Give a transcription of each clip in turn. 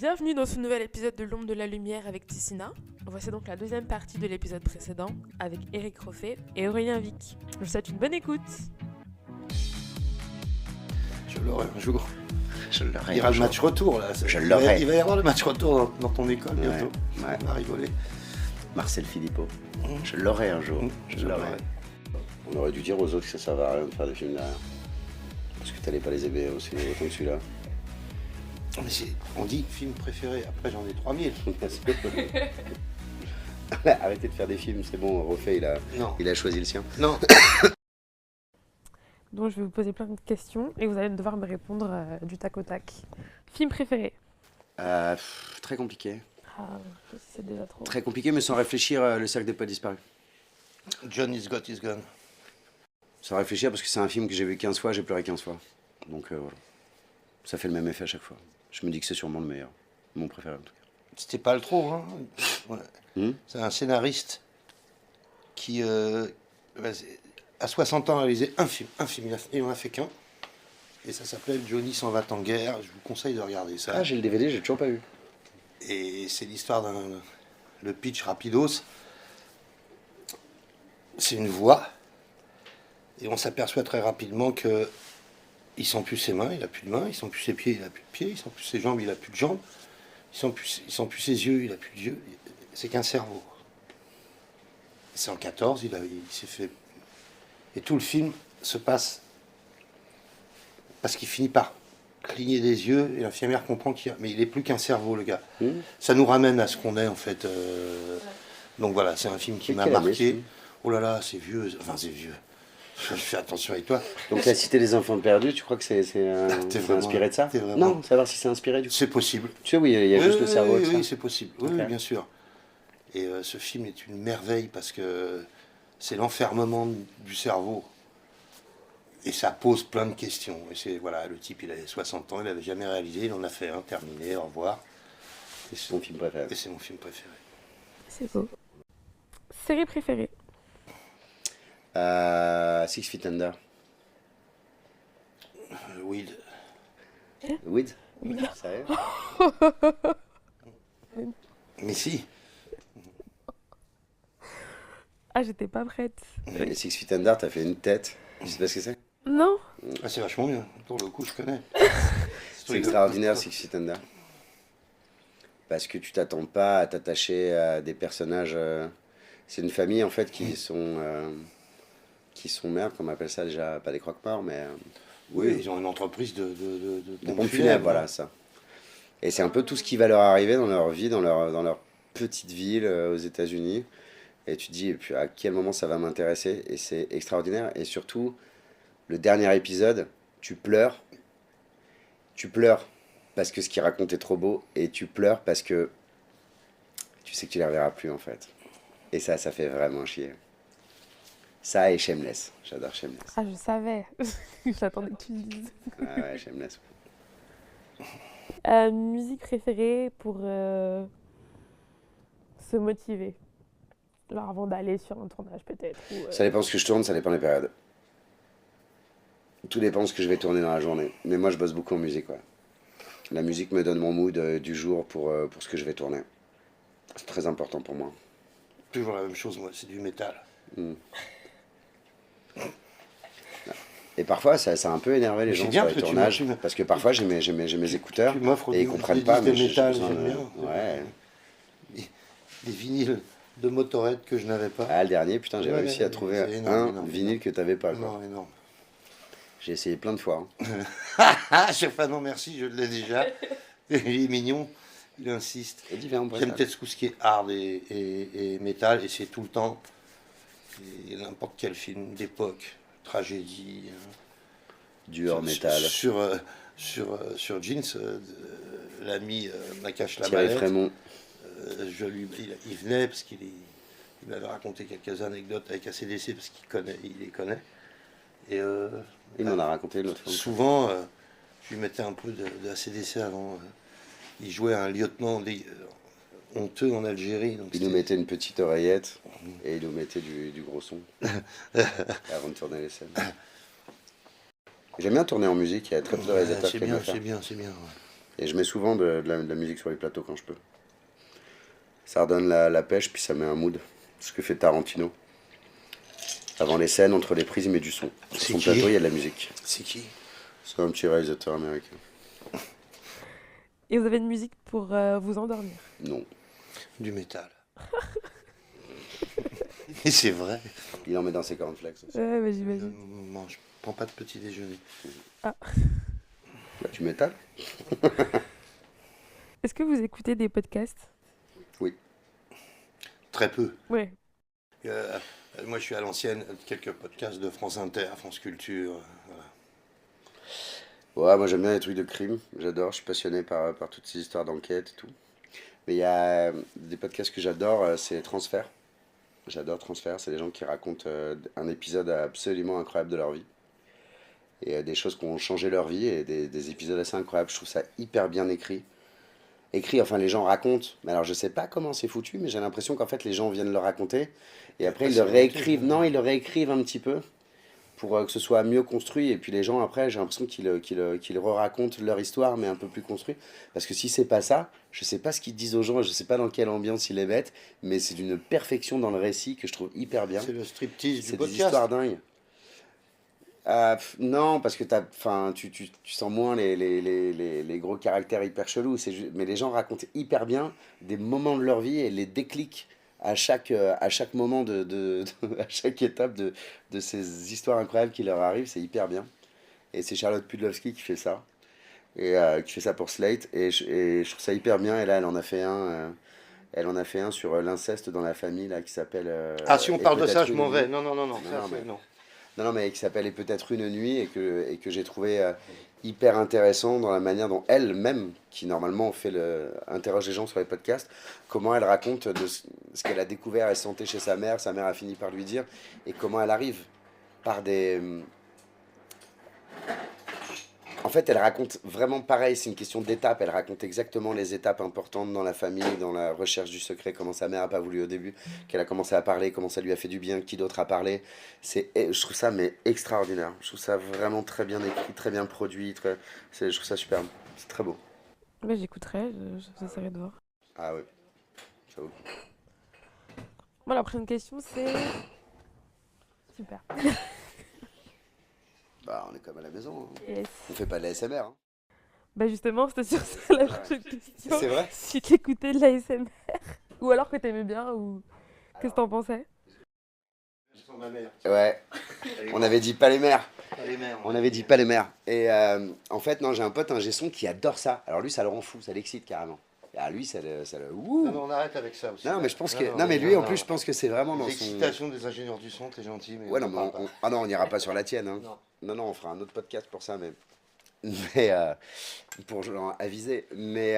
Bienvenue dans ce nouvel épisode de l'Ombre de la Lumière avec Tissina. Voici donc la deuxième partie de l'épisode précédent avec Eric Roffet et Aurélien Vic. Je vous souhaite une bonne écoute. Je l'aurai un jour. Je l'aurai. Il y aura le match retour là. Je l'aurai. Il va y avoir le match retour dans ton école bientôt. Ouais. On va rigoler. Marcel Philippot. Je l'aurai un jour. Je l'aurai. On aurait dû dire aux autres que ça servait à rien de faire des films derrière. Parce que t'allais pas les aimer aussi autant que celui-là. Mais on dit film préféré, après j'en ai 3000. Arrêtez de faire des films, c'est bon, Roffet il a choisi le sien. Non. Donc je vais vous poser plein de questions et vous allez devoir me répondre du tac au tac. Film préféré? Très compliqué. C'est déjà trop. Très compliqué, mais sans réfléchir, Le cercle des poètes disparus. John is got his gun. Sans réfléchir, parce que c'est un film que j'ai vu 15 fois, j'ai pleuré 15 fois. Donc voilà. Ça fait le même effet à chaque fois. Je me dis que c'est sûrement le meilleur. Mon préféré en tout cas. C'était pas le trop, hein. Ouais. C'est un scénariste qui, à 60 ans, a réalisé un film. Il en a fait qu'un. Et ça s'appelle Johnny s'en va en guerre. Je vous conseille de regarder ça. Ah, j'ai le DVD, j'ai toujours pas vu. Et c'est l'histoire le pitch rapidos. C'est une voix. Et on s'aperçoit très rapidement que il sent plus ses mains, il a plus de mains, il sent plus ses pieds, il a plus de pieds, il sent plus ses jambes, il a plus de jambes, il sent plus ses yeux, il a plus d'yeux. C'est qu'un cerveau. C'est en 14, il s'est fait. Et tout le film se passe parce qu'il finit par cligner des yeux et l'infirmière comprend mais il est plus qu'un cerveau, le gars. Ça nous ramène à ce qu'on est en fait. Donc voilà, c'est un film qui m'a marqué. Oh là là, c'est vieux. Enfin, c'est vieux. Je fais attention avec toi. Donc la cité des enfants perdus, tu crois que c'est inspiré de ça? Non, savoir si c'est inspiré du coup. C'est possible. Tu sais, oui, il y a juste le cerveau. Oui, c'est possible. Oui, oui, bien sûr. Et ce film est une merveille parce que c'est l'enfermement du cerveau. Et ça pose plein de questions. Et c'est, voilà, le type, il avait 60 ans, il n'avait jamais réalisé, il en a fait un, terminé, au revoir. C'est mon film préféré. Et c'est mon film préféré. C'est beau. Série préférée? Six Feet Under. Weed. Weed? Oui. Sérieux? Mais si. Ah, j'étais pas prête. Six Feet Under, t'as fait une tête. Je sais pas ce que c'est. Non. Ah, c'est vachement bien. Pour le coup, je connais. C'est extraordinaire, Six Feet Under. Parce que tu t'attends pas à t'attacher à des personnages. C'est une famille en fait qui sont merde, comme on appelle ça déjà, pas des croque-morts, mais. Oui, ils ont une entreprise de pompes funèbres, voilà ça. Et c'est un peu tout ce qui va leur arriver dans leur vie, dans leur petite ville aux États-Unis. Et tu te dis, et puis à quel moment ça va m'intéresser? Et c'est extraordinaire. Et surtout, le dernier épisode, tu pleures. Tu pleures parce que ce qu'il raconte est trop beau. Et tu pleures parce que tu sais que tu les reverras plus en fait. Et ça fait vraiment chier. Ça et Shameless. J'adore Shameless. Ah, je savais. J'attendais que tu le dises. Ah ouais, Shameless. Musique préférée pour se motiver. Genre avant d'aller sur un tournage peut-être. Ça dépend ce que je tourne, ça dépend des périodes. Tout dépend de ce que je vais tourner dans la journée. Mais moi je bosse beaucoup en musique, ouais. La musique me donne mon mood du jour pour ce que je vais tourner. C'est très important pour moi. Toujours la même chose, moi, c'est du métal. Et parfois ça a un peu énervé les gens sur les tournages. Parce que parfois j'ai mes écouteurs et ils comprennent pas. Mais métal, j'aime bien. Ouais. Des vinyles de Motorhead que je n'avais pas. Ah, le dernier, putain, j'ai réussi à trouver un vinyle que t'avais pas. Non, énorme. J'ai essayé plein de fois. Ah, chef, non, merci, je l'ai déjà. Il est mignon, il insiste. J'aime peut-être tout ce qui est hard et métal, et c'est tout le temps. Et n'importe quel film d'époque, tragédie. Du hors métal. Sur Jeans, l'ami Nakash Thierry Lamalette. Frémont. Il venait parce qu'il m'avait raconté quelques anecdotes avec ACDC parce il les connaît. Et il m'en a raconté l'autre fois. Souvent, je lui mettais un peu de ACDC avant. Il jouait un lieutenant honteux en Algérie. Donc il nous mettait une petite oreillette et il nous mettait du gros son avant de tourner les scènes. J'aime bien tourner en musique, il y a très peu de réalisateurs qui aiment ça. C'est bien. Ouais. Et je mets souvent de la musique sur les plateaux quand je peux. Ça redonne la pêche, puis ça met un mood. Ce que fait Tarantino. Avant les scènes, entre les prises, il met du son. Sur C'est son qui plateau, il y a de la musique. C'est qui? C'est un petit réalisateur américain. Et vous avez une musique pour vous endormir? Non. Du métal. Et c'est vrai. Il en met dans ses cornflakes aussi. Ouais, bah, j'imagine. Je prends pas de petit déjeuner. Bah, tu m'étales. Est-ce que vous écoutez des podcasts? Oui. Très peu. Ouais. Moi, je suis à l'ancienne. Quelques podcasts de France Inter, France Culture. Voilà. Ouais, moi j'aime bien les trucs de crime. J'adore. Je suis passionné par toutes ces histoires d'enquête et tout. Mais il y a des podcasts que j'adore, c'est Transfert. J'adore Transfert. C'est des gens qui racontent un épisode absolument incroyable de leur vie. Et des choses qui ont changé leur vie et des épisodes assez incroyables. Je trouve ça hyper bien écrit. Enfin les gens racontent, mais alors je sais pas comment c'est foutu, mais j'ai l'impression qu'en fait les gens viennent le raconter et après ils le réécrivent. Non, ils le réécrivent un petit peu pour que ce soit mieux construit. Et puis les gens après, j'ai l'impression qu'ils re-racontent leur histoire, mais un peu plus construit. Parce que si c'est pas ça, je sais pas ce qu'ils disent aux gens, je sais pas dans quelle ambiance ils les mettent, mais c'est d'une perfection dans le récit que je trouve hyper bien. C'est le striptease du C'est des podcast. histoires dingues. Non, parce que tu sens moins les gros caractères hyper chelous. Mais les gens racontent hyper bien des moments de leur vie et les déclics à chaque moment, à chaque étape de ces histoires incroyables qui leur arrivent. C'est hyper bien. Et c'est Charlotte Pudlowski qui fait ça. Et qui fait ça pour Slate. Et je trouve ça hyper bien. Et là, elle en a fait un. Elle en a fait un sur l'inceste dans la famille là, qui s'appelle. Si on Et parle de ça, peut-être je une m'en vais. nuit. Non. Non, Ça, mais- non. Non, mais qui s'appelle Et peut-être une nuit et que j'ai trouvé hyper intéressant dans la manière dont elle-même, qui normalement interroge les gens sur les podcasts, comment elle raconte de ce qu'elle a découvert et senti chez sa mère a fini par lui dire, et comment elle arrive par des... En fait, elle raconte vraiment pareil, c'est une question d'étapes. Elle raconte exactement les étapes importantes dans la famille, dans la recherche du secret, comment sa mère n'a pas voulu au début, qu'elle a commencé à parler, comment ça lui a fait du bien, qui d'autre a parlé. Je trouve ça mais extraordinaire. Je trouve ça vraiment très bien écrit, très bien produit. Je trouve ça superbe. C'est très beau. Ouais, j'écouterai, j'essaierai de voir. Ah oui, ça vaut. Moi, la prochaine question, c'est... Super. Bah, on est comme à la maison. Hein. Yes. On fait pas de la SMR. Hein. Bah justement, c'était sur ça la prochaine question. C'est vrai? Si tu écoutais de la l'ASMR, ou alors que t'aimais bien, ou qu'est-ce que t'en pensais? Ouais, on avait dit pas les mères. Les mères. On avait dit pas les mères. Et en fait, non, j'ai un pote, un G-son qui adore ça. Alors lui, ça le rend fou, ça l'excite carrément. Ah, lui, ça le ouh. Non, mais on arrête avec ça aussi. Non, mais je pense que. Non, mais lui, en plus, je pense que c'est vraiment dans son. L'excitation des ingénieurs du son, t'es gentil, mais. Ouais, non, mais ah non, on n'ira pas sur la tienne. Hein. Non, on fera un autre podcast pour ça, mais pour aviser. Mais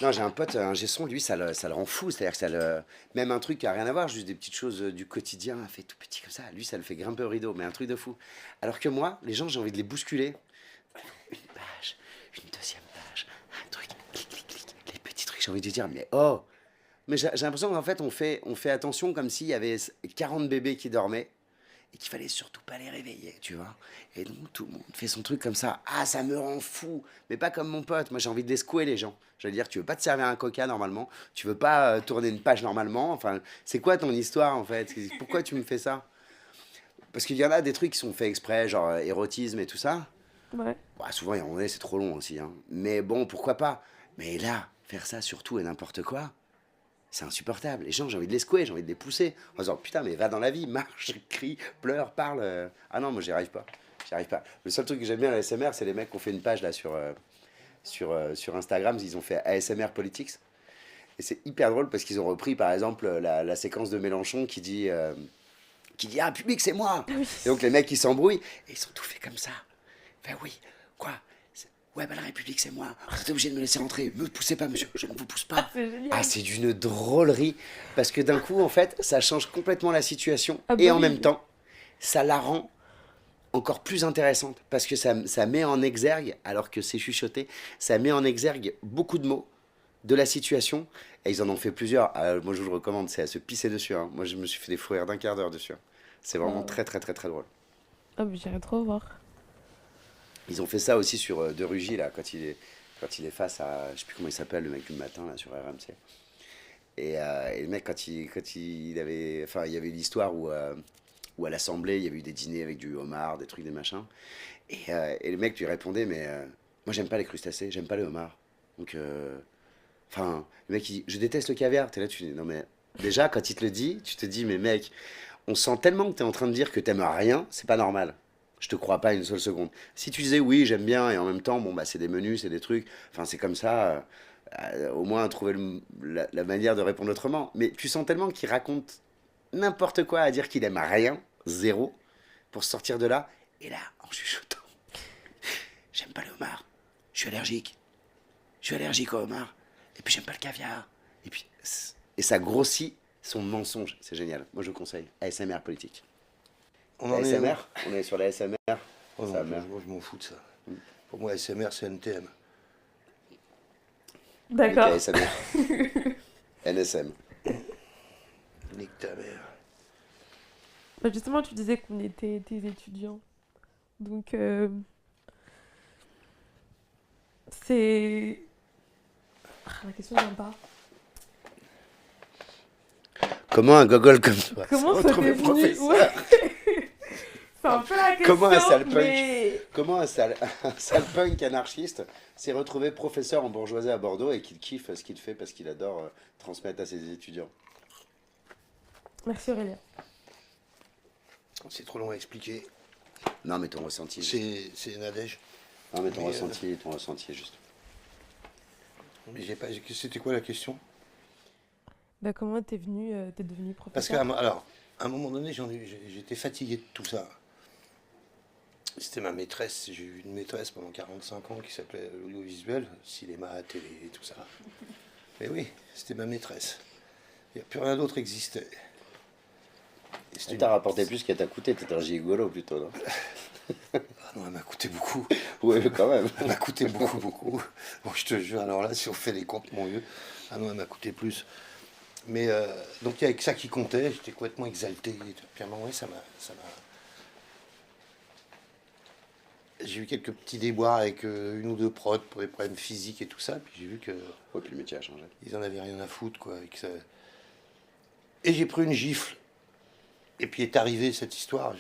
non, j'ai un pote, un G-son, lui, ça le rend fou. C'est-à-dire que même un truc qui a rien à voir, juste des petites choses du quotidien, fait tout petit comme ça. Lui, ça le fait grimper au rideau, mais un truc de fou. Alors que moi, les gens, j'ai envie de les bousculer. Une page, une deuxième page, un truc, clic, clic, clic, les petits trucs, j'ai envie de dire, mais oh! Mais j'ai l'impression qu'en fait, on fait attention comme s'il y avait 40 bébés qui dormaient et qu'il fallait surtout pas les réveiller, tu vois. Et donc, tout le monde fait son truc comme ça. Ah, ça me rend fou. Mais pas comme mon pote. Moi, j'ai envie de les secouer, les gens. Je veux dire, tu veux pas te servir un coca normalement. Tu veux pas tourner une page normalement. Enfin, c'est quoi ton histoire, en fait? Pourquoi tu me fais ça? Parce qu'il y en a des trucs qui sont faits exprès, genre érotisme et tout ça. Ouais. Bah, souvent, il y a un moment donné, c'est trop long aussi. Hein. Mais bon, pourquoi pas? Mais là, faire ça sur tout et n'importe quoi, c'est insupportable. Les gens, j'ai envie de les secouer, j'ai envie de les pousser. En disant, putain, mais va dans la vie, marche, crie, pleure, parle. Ah non, moi, j'y arrive pas. J'y arrive pas. Le seul truc que j'aime bien à l'ASMR, c'est les mecs qui ont fait une page là sur Instagram. Ils ont fait ASMR Politics. Et c'est hyper drôle parce qu'ils ont repris, par exemple, la séquence de Mélenchon qui dit ah, public, c'est moi. Et donc, les mecs, ils s'embrouillent. Et ils sont tout fait comme ça. Ben oui, quoi? Ouais, bah la République, c'est moi. Vous êtes obligé de me laisser rentrer. Me poussez pas, monsieur. Je ne vous pousse pas. C'est génial. Ah, c'est d'une drôlerie. Parce que d'un coup, en fait, ça change complètement la situation. Ah bah et en oui. même temps, ça la rend encore plus intéressante. Parce que ça met en exergue, alors que c'est chuchoté, ça met en exergue beaucoup de mots de la situation. Et ils en ont fait plusieurs. Moi, je vous le recommande, c'est à se pisser dessus. Hein. Moi, je me suis fait des fous rires d'un quart d'heure dessus. C'est vraiment très, très, très, très drôle. Ah, mais j'irai trop voir. Ils ont fait ça aussi sur De Rugy, là, quand quand il est face à, je sais plus comment il s'appelle, le mec du matin là sur RMC. Et le mec quand il avait, enfin il y avait l'histoire où à l'Assemblée il y avait eu des dîners avec du homard, des trucs, des machins. Et le mec lui répondait mais moi j'aime pas les crustacés, j'aime pas les homards. Donc enfin le mec il dit je déteste le caviar. T'es là tu dis non mais déjà quand il te le dit, tu te dis mais mec, on sent tellement que t'es en train de dire que t'aimes rien, c'est pas normal. Je te crois pas une seule seconde. Si tu disais oui, j'aime bien, et en même temps, bon, bah, c'est des menus, c'est des trucs, enfin, c'est comme ça, au moins trouver la manière de répondre autrement. Mais tu sens tellement qu'il raconte n'importe quoi à dire qu'il aime rien, zéro, pour sortir de là, et là, en chuchotant, j'aime pas le homard, je suis allergique au homard, et puis j'aime pas le caviar, et puis, et ça grossit son mensonge, c'est génial. Moi, je vous conseille, ASMR politique. On La en est SMR, on est sur la SMR. Oh non, Ça moi, meurt. je m'en fous de ça. Pour moi, SMR, c'est NTM. Avec D'accord. ASMR. NSM. Nique ta mère. Bah, justement, tu disais qu'on était tes étudiants. Donc, c'est... La question ne vient pas. Comment un gogol comme toi Comment s'est ça retrouvé t'est venu professeur Ouais. C'est un peu la question, Comment un sale punk mais... Comment un sale punk anarchiste s'est retrouvé professeur en bourgeoisie à Bordeaux et qu'il kiffe ce qu'il fait parce qu'il adore transmettre à ses étudiants? Merci Aurélien. C'est trop long à expliquer. Non mais ton ressenti. C'est Nadège. Non mais ton Mais, ressenti est juste. Mais j'ai pas. C'était quoi la question? Bah, comment t'es devenu Parce professeur? alors, à un moment donné, j'étais fatigué de tout ça. C'était ma maîtresse. J'ai eu une maîtresse pendant 45 ans qui s'appelait l'audiovisuel, cinéma, télé, tout ça. Mais oui, c'était ma maîtresse. Il n'y a plus rien d'autre existait. Et c'était T'as rapporté plus qu'elle t'a coûté, t'es un gigolo plutôt, non? Ah non, elle m'a coûté beaucoup. Oui, mais quand même. Elle m'a coûté beaucoup, beaucoup. Bon, je te jure, alors là, si on fait les comptes, mon vieux, ah non, elle m'a coûté plus. Mais donc, il y avait que ça qui comptait, j'étais complètement exalté. Puis à un moment donné, j'ai eu quelques petits déboires avec une ou deux prods pour les problèmes physiques et tout ça. Puis j'ai vu que Ouais, puis le métier a changé. ils en avaient rien à foutre, quoi. Et j'ai pris une gifle. Et puis est arrivée cette histoire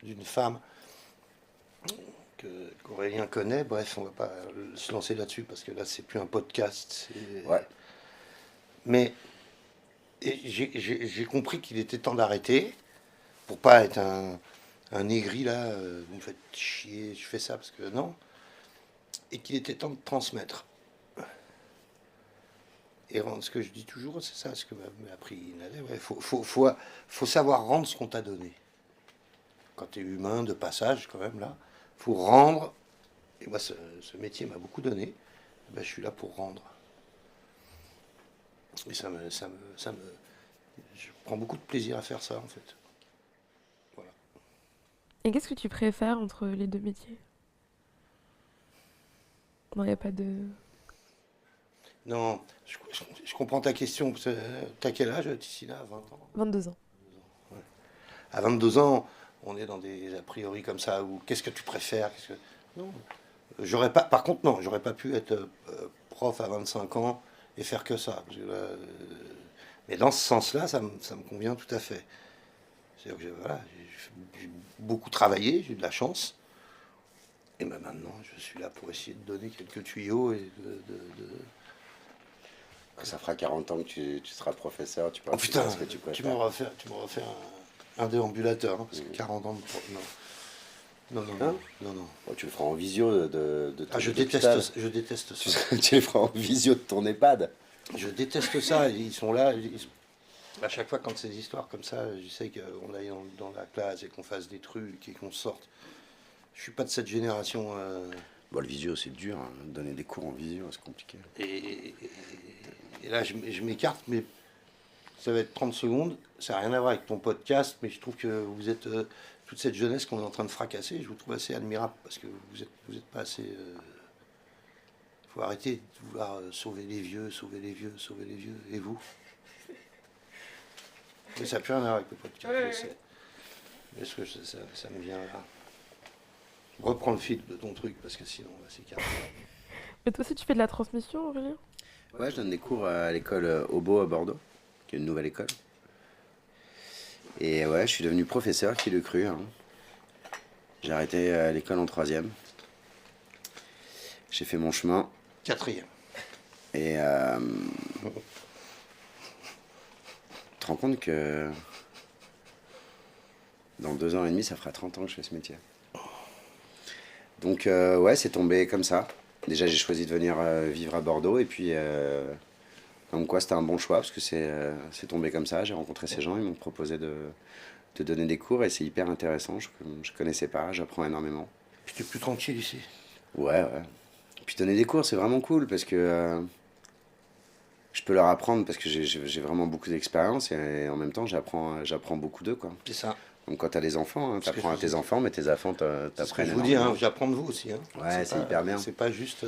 d'une femme qu'Aurélien connaît. Bref, on va pas se lancer là-dessus parce que là, c'est plus un podcast. Ouais. Mais j'ai compris qu'il était temps d'arrêter pour pas être un aigri là. Vous me faites chier, je fais ça parce que non. Et qu'il était temps de transmettre. Et rendre ce que je dis toujours, c'est ça ce que m'a appris Nadia. Ouais, faut savoir rendre ce qu'on t'a donné. Quand tu es humain, de passage, quand même, là, faut rendre. Et moi, ce métier m'a beaucoup donné. Ben, je suis là pour rendre. Et je prends beaucoup de plaisir à faire ça, en fait. Voilà. Et qu'est-ce que tu préfères entre les deux métiers? Non, il n'y a pas de... Non, je comprends ta question. T'as quel âge, Tissina? 20 ans? 22 ans. Ouais. À 22 ans, on est dans des a priori comme ça, où qu'est-ce que tu préfères? Non. J'aurais pas, par contre, non, j'aurais pas pu être prof à 25 ans et faire que ça. Parce que là, mais dans ce sens-là, ça me convient tout à fait. C'est-à-dire que voilà, j'ai beaucoup travaillé, j'ai eu de la chance. Et ben maintenant, je suis là pour essayer de donner quelques tuyaux et Quand ça fera 40 ans que tu seras professeur, tu pourras Oh putain, faire ce que tu tu préfères. m'auras fait un déambulateur, hein, parce que 40 ans de non. Hein Non. Bon, tu le feras en visio de ton Ah, je hôpital. déteste ça. Tu le feras en visio de ton EHPAD. Je déteste ça. Ils sont là. À chaque fois, quand c'est des histoires comme ça, j'essaie qu'on aille dans la classe et qu'on fasse des trucs et qu'on sorte. Je suis pas de cette génération. Bon, le visio, c'est dur. Hein. Donner des cours en visio, c'est compliqué. Et là, je m'écarte, mais ça va être 30 secondes. Ça n'a rien à voir avec ton podcast, mais je trouve que vous êtes toute cette jeunesse qu'on est en train de fracasser. Je vous trouve assez admirable parce que vous êtes pas assez. Faut arrêter de vouloir sauver les vieux. Et vous? Mais ça n'a plus rien à voir avec le podcast. Ouais. Je sais. Est-ce que ça me vient là? Reprends le fil de ton truc, parce que sinon, on va s'écarter. Mais toi aussi, tu fais de la transmission, Aurélien? Ouais, je donne des cours à l'école Obo à Bordeaux, qui est une nouvelle école. Et ouais, je suis devenu professeur, qui le cru, hein. J'ai arrêté l'école en 3e. J'ai fait mon chemin. 4e. Et tu te rends compte que dans 2 ans et demi, ça fera 30 ans que je fais ce métier. Donc ouais, c'est tombé comme ça. Déjà, j'ai choisi de venir vivre à Bordeaux. Et puis, comme quoi, c'était un bon choix, parce que c'est tombé comme ça. J'ai rencontré ces gens, ils m'ont proposé de donner des cours. Et c'est hyper intéressant. Je connaissais pas, j'apprends énormément. Puis t'es plus tranquille ici. Ouais, ouais. Puis donner des cours, c'est vraiment cool, parce que je peux leur apprendre, parce que j'ai vraiment beaucoup d'expérience. Et en même temps, j'apprends beaucoup d'eux, quoi. C'est ça. Donc quand t'as des enfants, hein, Ce que t'apprends à je tes dis. enfants, mais tes enfants C'est ce que t'apprennent je vous dis, énormément. hein, j'apprends de vous aussi. Hein. Ouais, c'est pas- hyper bien. C'est pas juste.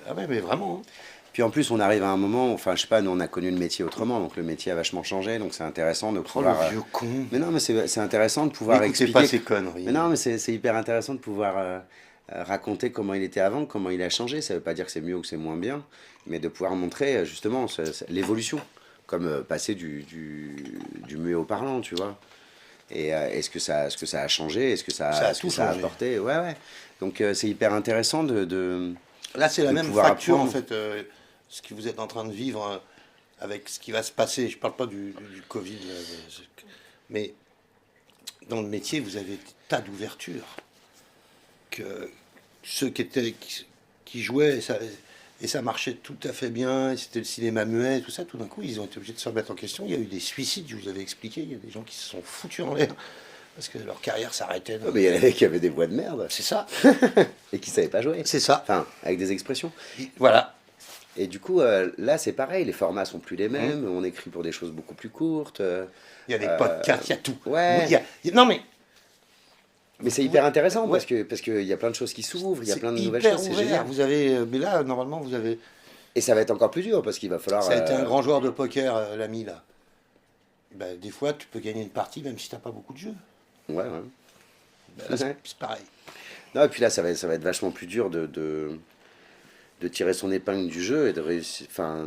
Ah ouais, mais vraiment. Hein. Puis en plus, on arrive à un moment, enfin, je sais pas, nous on a connu le métier autrement, donc le métier a vachement changé, donc c'est intéressant de Oh, pouvoir. le vieux con. Mais non, mais c'est intéressant de pouvoir N'écoutez expliquer. pas ces conneries. Mais non, mais c'est hyper intéressant de pouvoir raconter comment il était avant, comment il a changé. Ça veut pas dire que c'est mieux ou que c'est moins bien, mais de pouvoir montrer justement l'évolution, comme passer du muet au parlant, tu vois. Et est-ce que ça a changé? Est-ce que Ça a est-ce que tout ça a changé. apporté? Ouais, ouais. Donc c'est hyper intéressant de Là, c'est la de même pouvoir fracture, en apprendre. fait, ce que vous êtes en train de vivre avec ce qui va se passer. Je parle pas du Covid, là, mais dans le métier, vous avez des tas d'ouvertures. Que ceux qui jouaient, et ça marchait tout à fait bien, et c'était le cinéma muet, tout ça, tout d'un coup, ils ont été obligés de se remettre en question. Il y a eu des suicides, je vous avais expliqué, il y a des gens qui se sont foutus en l'air parce que leur carrière s'arrêtait. Oh, mais il y en avait qui avaient des voix de merde C'est ça, et qui savaient pas jouer. c'est ça. Enfin, avec des expressions. Voilà. Et du coup, là, c'est pareil, les formats sont plus les mêmes, on écrit pour des choses beaucoup plus courtes. Il y a des podcasts, il y a tout. Ouais. Oui, non mais Mais c'est hyper intéressant Ouais. parce que y a plein de choses qui s'ouvrent, il y a c'est plein de nouvelles hyper choses, c'est ouvert. génial. Vous avez, mais là, normalement, vous avez. Et ça va être encore plus dur parce qu'il va falloir. Ça a été un grand joueur de poker, l'ami là. Ben, des fois, tu peux gagner une partie même si t'as pas beaucoup de jeux. Ouais, ouais. Ben, là, c'est pareil. Non, et puis là, ça va être vachement plus dur de tirer son épingle du jeu et de réussir. Enfin,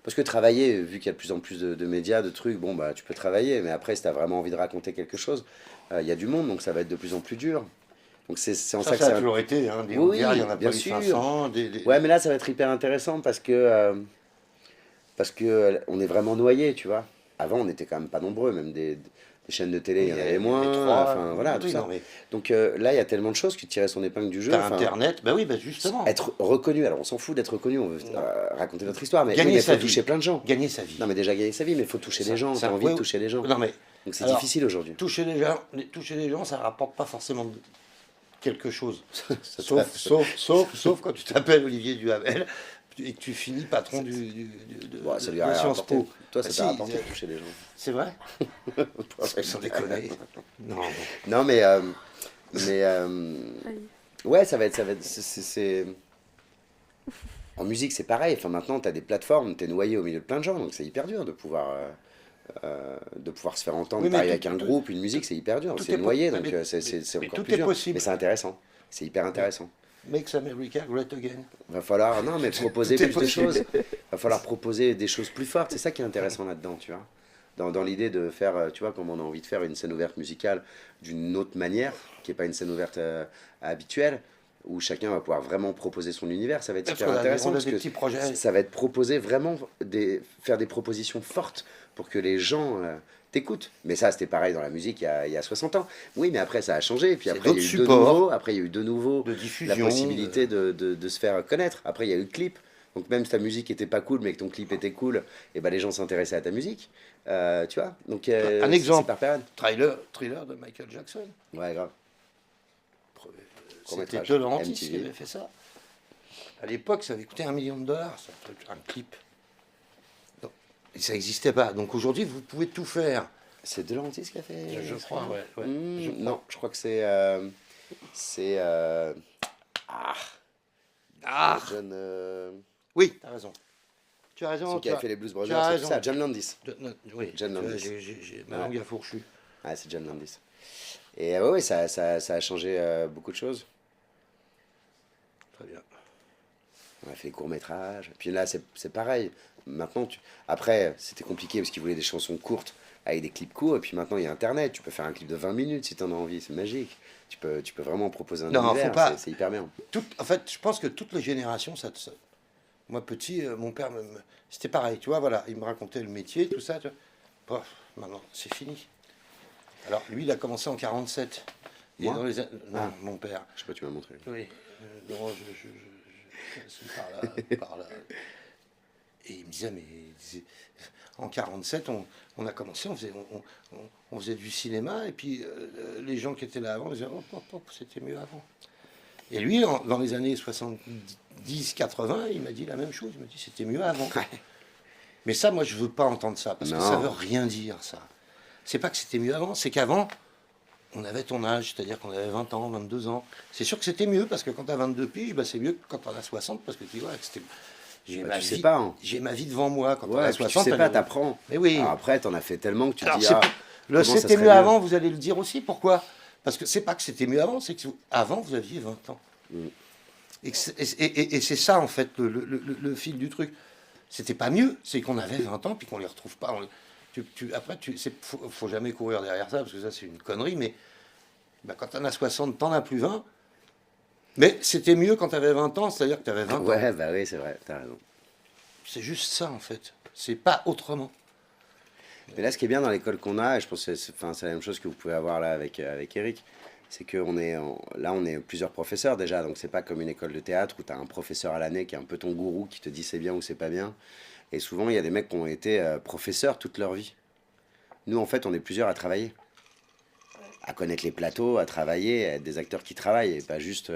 parce que travailler, vu qu'il y a de plus en plus de médias, de trucs, bon, bah, tu peux travailler, mais après, si tu as vraiment envie de raconter quelque chose, il y a du monde, donc ça va être de plus en plus dur. Donc c'est en ça que Ça c'est. a toujours été, hein, des Oui, ouverts, il y en a bien pas eu sûr. 500. Ouais, mais là, ça va être hyper intéressant parce que on est vraiment noyés, tu vois. Avant, on n'était quand même pas nombreux, même des chaînes de télé, il y en avait moins. Enfin, voilà, tout ça. Non, mais Donc là, il y a tellement de choses qui tirer son épingle du jeu. t'as Enfin, Internet, ben oui, ben justement. être reconnu, alors on s'en fout d'être reconnu, on veut raconter notre histoire, mais Gagner il sa faut vie. toucher plein de gens. Gagner sa vie. Non, mais déjà gagner sa vie, mais il faut toucher des gens, t'as envie de toucher des gens. Non, mais Donc c'est alors, difficile aujourd'hui. toucher les gens, ça rapporte pas forcément quelque chose. Ça Sauf quand tu t'appelles Olivier Duhamel et que tu finis patron Bon, ça lui de a rien Sciences rapporté. Po. Toi, Bah ça si, t'a rapporté de toucher les gens. C'est vrai Sans déconner. Non, bon. Non, mais Aïe. ouais, en musique, c'est pareil. Enfin, maintenant, tu as des plateformes, tu es noyé au milieu de plein de gens, donc c'est hyper dur de pouvoir se faire entendre. Oui, mais Pareil tout- avec un groupe, une musique, c'est hyper dur. tout C'est est noyé, po- donc mais- c'est mais encore tout plus est dur. possible. Mais c'est intéressant. C'est hyper intéressant. Makes America Great Again. Va falloir, non, mais proposer Tout est plus de possible. choses. Va falloir proposer des choses plus fortes. C'est ça qui est intéressant là-dedans, tu vois. Dans l'idée de faire, tu vois, comme on a envie de faire une scène ouverte musicale d'une autre manière, qui n'est pas une scène ouverte habituelle, où chacun va pouvoir vraiment proposer son univers. Ça va être Parce hyper qu'on a intéressant des parce que petits projets. ça va être proposer vraiment, faire des propositions fortes pour que les gens t'écoutent. Mais ça, c'était pareil dans la musique il y a 60 ans. Oui, mais après, ça a changé. Puis C'est après, il y a d'autres eu de supports. nouveau. Après, il y a eu de nouveau De la diffusion. possibilité de se faire connaître. Après, il y a eu le clip. Donc même si ta musique était pas cool, mais que ton clip était cool, et ben les gens s'intéressaient à ta musique. Tu vois. Donc Un exemple. c'est par période. Thriller de Michael Jackson. Ouais, grave. C'était Court-métrage. De Laurentiis qui MTV. avait fait ça. À l'époque, ça avait coûté $1 million, ça, un clip. Donc, et ça n'existait pas. Donc aujourd'hui, vous pouvez tout faire. C'est De Laurentiis qui a fait. Je crois, ouais. Hmm, non, je crois que c'est John. Oui, t'as raison. Tu as raison. Celui qui tu a as- fait les Blues tu as Brothers, c'est raison. ça, John Landis. Oui, John tu vois, Landis. ma langue a fourchu. Ah, c'est John Landis. Et ouais, ça a changé beaucoup de choses. Très bien. On a fait des courts-métrages. Puis là, c'est pareil. Maintenant, après, c'était compliqué parce qu'ils voulaient des chansons courtes avec des clips courts. Et puis maintenant, il y a Internet. Tu peux faire un clip de 20 minutes si tu en as envie. C'est magique. Tu peux vraiment proposer un Non, faut univers. pas. C'est hyper bien. En fait, je pense que toutes les générations, moi petit, mon père, c'était pareil, tu vois, voilà, il me racontait le métier, tout ça. Tu vois. Bof, maintenant, c'est fini. Alors, lui, il a commencé en 47. Et Moi dans non, mon père. Je sais pas, tu m'as montré. Oui. Non, c'est par là. Et il me disait, mais en 47, on a commencé, on faisait du cinéma, et puis les gens qui étaient là avant, ils disaient, c'était mieux avant. Et lui, dans les années 70-80, il m'a dit la même chose, il m'a dit, c'était mieux avant. Mais ça, moi, je veux pas entendre ça, parce que ça veut rien dire, ça. C'est pas que c'était mieux avant, c'est qu'avant, on avait ton âge, c'est-à-dire qu'on avait 20 ans, 22 ans. C'est sûr que c'était mieux, parce que quand tu as 22 piges, bah, c'est mieux que quand tu en as 60, parce que tu vois, c'était... J'ai ma vie devant moi. Quand on a 60, tu sais pas, t'apprends. Mais oui. Alors après, t'en as fait tellement que tu te dis, c'était mieux avant, vous allez le dire aussi. Pourquoi? Parce que c'est pas que c'était mieux avant, c'est que avant, vous aviez 20 ans. Et c'est ça, en fait, le fil du truc. C'était pas mieux, c'est qu'on avait 20 ans, puis qu'on les retrouve pas. Après, faut jamais courir derrière ça, parce que ça, c'est une connerie, mais bah, quand t'en as 60, t'en as plus 20. Mais c'était mieux quand tu avais 20 ans, c'est-à-dire que tu avais 20 ans. Ouais, bah oui, c'est vrai, t'as raison. C'est juste ça, en fait. C'est pas autrement. Mais là, ce qui est bien dans l'école qu'on a, et je pense que c'est la même chose que vous pouvez avoir là avec Eric, c'est qu'on est, là, on est plusieurs professeurs déjà, donc c'est pas comme une école de théâtre où tu as un professeur à l'année qui est un peu ton gourou, qui te dit c'est bien ou c'est pas bien. Et souvent, il y a des mecs qui ont été professeurs toute leur vie. Nous, en fait, on est plusieurs à travailler. À connaître les plateaux, à travailler, à être des acteurs qui travaillent, et pas juste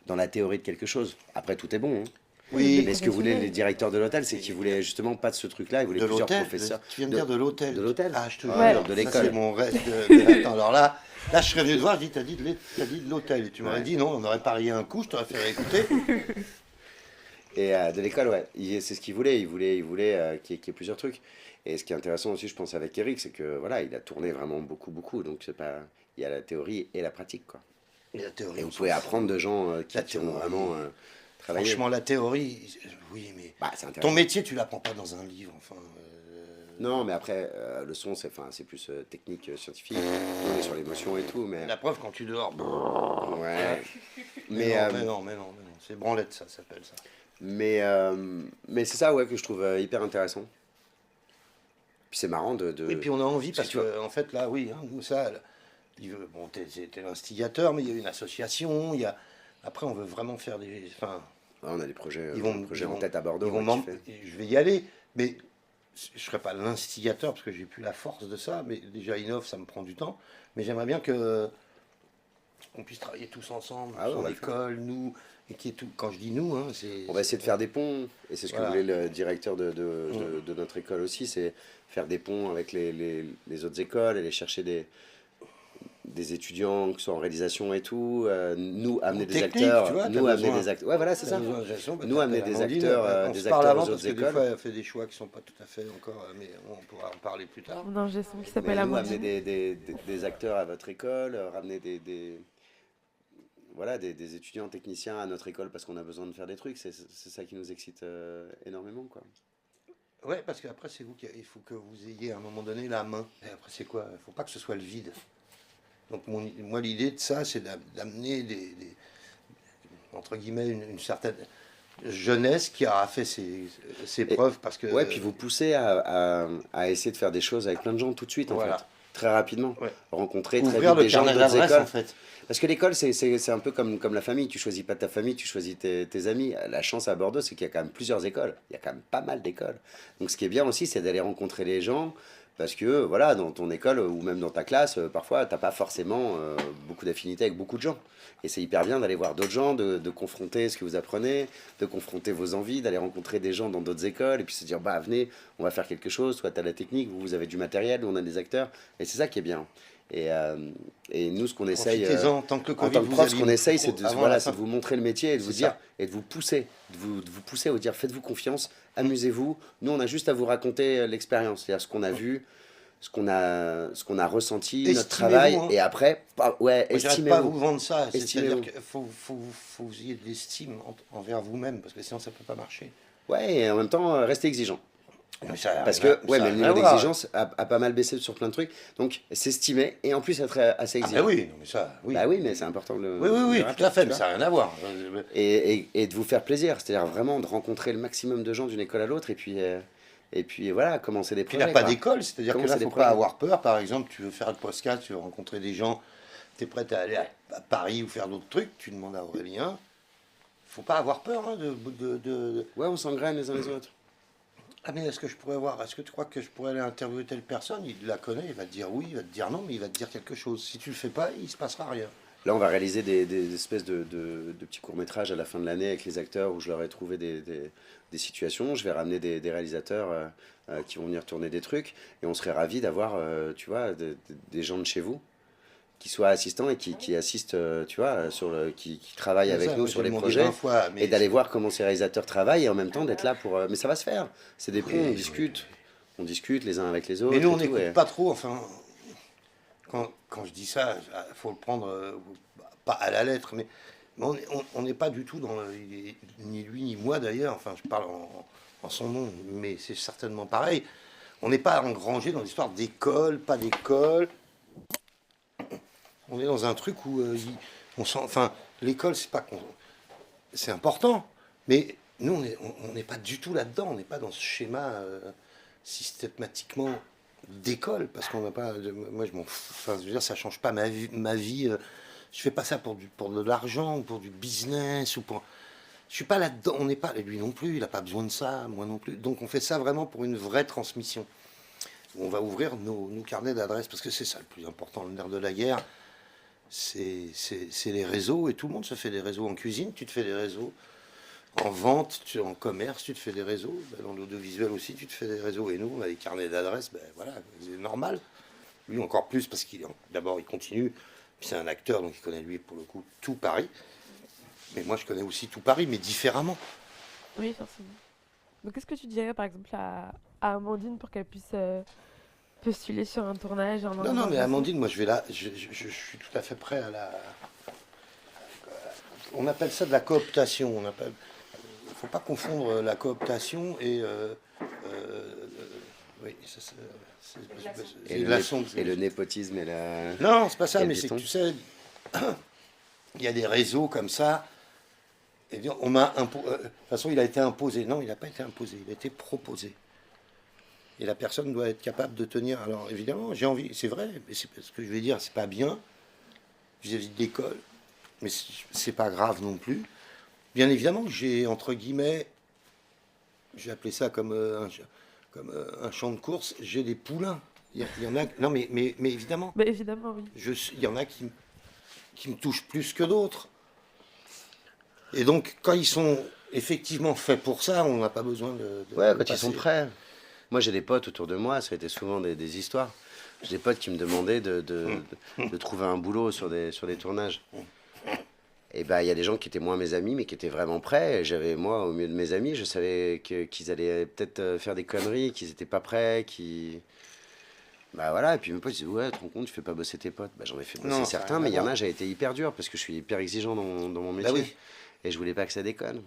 dans la théorie de quelque chose. Après, tout est bon. Hein. Oui. Mais ce que voulaient les directeurs de l'hôtel, c'est qu'ils voulaient justement pas de ce truc-là, ils voulaient de plusieurs professeurs. Tu viens de dire de l'hôtel. De l'hôtel. Ah, je te jure, jure. de l'école. C'est mon rêve. Attends, alors là, je serais venu te voir, t'as dit de l'hôtel. Et tu m'aurais dit non, on aurait parié un coup, je t'aurais fait réécouter. Et de l'école, ouais. C'est ce qu'il voulait. Il voulait qu'il y ait plusieurs trucs. Et ce qui est intéressant aussi, je pense, avec Eric, c'est que voilà, il a tourné vraiment beaucoup. Donc c'est pas, il y a la théorie et la pratique, quoi. Et la théorie. Et vous pouvez apprendre de gens qui ont vraiment travaillé. Franchement, la théorie, oui, mais bah, c'est intéressant. Ton métier, tu l'apprends pas dans un livre, enfin. Non, mais après, le son, c'est plus technique, scientifique. On est sur l'émotion et tout, mais. La preuve, quand tu dors. Ouais. mais non. C'est branlette, ça s'appelle ça. Mais c'est ça, ouais, que je trouve hyper intéressant. Puis c'est marrant de. Et puis on a envie, parce que, en fait, là, oui, hein, nous, ça. Bon, t'es l'instigateur, mais il y a une association, il y a... Après, on veut vraiment faire des... Enfin, on a des projets, en tête à Bordeaux. Je vais y aller, mais je ne serai pas l'instigateur, parce que j'ai plus la force de ça, mais déjà, Innov, ça me prend du temps. Mais j'aimerais bien qu'on puisse travailler tous ensemble, son école, nous... Et qui est tout, quand je dis nous, hein, c'est... On va essayer de faire des ponts, et c'est ce que voulait le directeur de notre école aussi, c'est faire des ponts avec les autres écoles, aller chercher des étudiants qui sont en réalisation et tout, nous amener des acteurs, ouais voilà c'est ça, nous amener des acteurs, des acteurs aux autres écoles. Des fois, elle fait des choix qui sont pas tout à fait encore, mais on pourra en parler plus tard. Non, j'ai son qui s'appelle Amandine. Nous amener des acteurs à votre école, ramener voilà, des étudiants techniciens à notre école parce qu'on a besoin de faire des trucs, c'est ça qui nous excite énormément, quoi. Ouais, parce qu'après, c'est vous il faut que vous ayez à un moment donné la main. Et après, c'est quoi? Il ne faut pas que ce soit le vide. Donc, moi, l'idée de ça, c'est d'amener entre guillemets, une certaine jeunesse qui aura fait ses preuves. Parce que, ouais, puis vous poussez à essayer de faire des choses avec plein de gens tout de suite, en fait. Très rapidement. Ouais. Rencontrer très vite des gens d'autres écoles. En fait. Parce que l'école, c'est un peu comme la famille. Tu choisis pas ta famille, tu choisis tes amis. La chance à Bordeaux, c'est qu'il y a quand même plusieurs écoles. Il y a quand même pas mal d'écoles. Donc ce qui est bien aussi, c'est d'aller rencontrer les gens. Parce que voilà, dans ton école ou même dans ta classe, parfois, tu n'as pas forcément beaucoup d'affinités avec beaucoup de gens. Et c'est hyper bien d'aller voir d'autres gens, de confronter ce que vous apprenez, de confronter vos envies, d'aller rencontrer des gens dans d'autres écoles et puis se dire, bah venez, on va faire quelque chose. Soit tu as la technique, vous avez du matériel, nous on a des acteurs. Et c'est ça qui est bien. Et nous, ce qu'on essaye, en tant que prof, ce qu'on essaye, c'est de vous montrer le métier et de vous dire, et de vous pousser, à vous dire, faites-vous confiance, amusez-vous. Nous, on a juste à vous raconter l'expérience, c'est-à-dire ce qu'on a vu, ce qu'on a ressenti, notre Estimez-vous, travail, hein. et après, ouais, Moi, j'arrête pas à vous estimez-vous. vendre ça. C'est-à-dire Estimez-vous. qu'il faut que vous ayez de l'estime envers vous-même, parce que sinon ça peut pas marcher. Ouais, et en même temps, restez exigeant. Mais ça a Parce rien à- que, ouais, ça mais a le rien à niveau voir. d'exigence a pas mal baissé sur plein de trucs. Donc, s'estimer et en plus être assez Ah exigeant. ben oui, non, mais ça, oui. Bah oui, mais c'est important de le. Oui, oui, de oui, le tout rappeler, à fait, tu mais vois. ça n'a rien à voir. Et de vous faire plaisir, c'est-à-dire vraiment de rencontrer le maximum de gens d'une école à l'autre et puis voilà, commencer des Puis il projets. n'a pas quoi. d'école, c'est-à-dire que Comment là, c'est il ne des faut pas projets avoir peur. Par exemple, tu veux faire le podcast, tu veux rencontrer des gens, tu es prêt à aller à Paris ou faire d'autres trucs, tu demandes à Aurélien. Faut pas avoir peur hein, Ouais, on s'engraine les uns les autres. Ah mais est-ce que je pourrais voir, est-ce que tu crois que je pourrais aller interviewer telle personne? Il la connaît, il va te dire oui, il va te dire non, mais il va te dire quelque chose. Si tu le fais pas, il se passera rien. Là, on va réaliser des espèces de petits courts-métrages à la fin de l'année avec les acteurs où je leur ai trouvé des situations. Je vais ramener des réalisateurs qui vont venir tourner des trucs. Et on serait ravis d'avoir, tu vois, des gens de chez vous qui soient assistants et qui assistent, tu vois, qui travaillent Mais avec ça, nous moi, sur j'ai les demandé projets. 20 fois, mais Et d'aller voir comment ces réalisateurs travaillent et en même temps d'être là pour. Mais ça va se faire. C'est des ponts, Oui, on oui, discute. On discute les uns avec les autres. mais nous, on et tout, n'écoute et- pas trop. Enfin, quand je dis ça, il faut le prendre pas à la lettre, mais on n'est pas du tout dans ni lui ni moi d'ailleurs. Enfin, je parle en son nom, mais c'est certainement pareil. On n'est pas engrangé dans l'histoire d'école, pas d'école. On est dans un truc où on sent. Enfin, l'école, c'est pas c'est important, mais nous, on n'est pas du tout là-dedans. On n'est pas dans ce schéma systématiquement d'école, parce qu'on n'a pas. Moi, je m'en fous. Enfin, je veux dire, ça change pas ma vie. Je fais pas ça pour de l'argent ou pour du business ou pour. Je suis pas là-dedans. On n'est pas. Et lui non plus. Il a pas besoin de ça. Moi non plus. Donc, on fait ça vraiment pour une vraie transmission. On va ouvrir nos carnets d'adresses parce que c'est ça le plus important, le nerf de la guerre. C'est les réseaux et tout le monde se fait des réseaux en cuisine, tu te fais des réseaux en vente, en commerce, tu te fais des réseaux, ben, dans l'audiovisuel aussi tu te fais des réseaux et nous on a des carnets d'adresses, ben voilà, c'est normal. Lui encore plus parce qu'il d'abord il continue, puis c'est un acteur donc il connaît lui pour le coup tout Paris, mais moi je connais aussi tout Paris mais différemment. Oui, forcément. Donc, qu'est-ce que tu dirais, par exemple, à Amandine pour qu'elle puisse postuler sur un tournage en Non, langue mais française? Amandine, moi je vais là, je suis tout à fait prêt à la. On appelle ça de la cooptation. Il ne faut pas confondre la cooptation et. Oui, ça, Et le, et le népotisme et la. Non, c'est pas ça, et le mais c'est que béton. tu sais, il y a des réseaux comme ça. Et bien, on m'a de toute façon, il a été imposé. Non, il n'a pas été imposé, il a été proposé. Et la personne doit être capable de tenir. Alors évidemment, j'ai envie, c'est vrai, mais c'est ce que je vais dire, c'est pas bien vis-à-vis de l'école, mais c'est pas grave non plus. Bien évidemment que j'ai entre guillemets, j'ai appelé ça comme un champ de course. J'ai des poulains. Il y en a. Non mais évidemment, Bah, évidemment, oui. il y en a qui me touchent plus que d'autres. Et donc quand ils sont effectivement faits pour ça, on n'a pas besoin Ouais, de quand ils sont passer. prêts. Moi, j'ai des potes autour de moi, ça a été souvent des histoires. J'ai des potes qui me demandaient de trouver un boulot sur des tournages. Et ben, il y a des gens qui étaient moins mes amis, mais qui étaient vraiment prêts. Et j'avais, moi, au milieu de mes amis, je savais qu'ils allaient peut-être faire des conneries, qu'ils n'étaient pas prêts, Bah voilà, et puis mes potes disaient, ouais, tu te rends compte, tu fais pas bosser tes potes. Bah, j'en ai fait bosser Non, ça a certains, rien mais à il y en voir. a, j'ai été hyper dur, parce que je suis hyper exigeant dans mon Bah métier. oui. Et je voulais pas que ça déconne.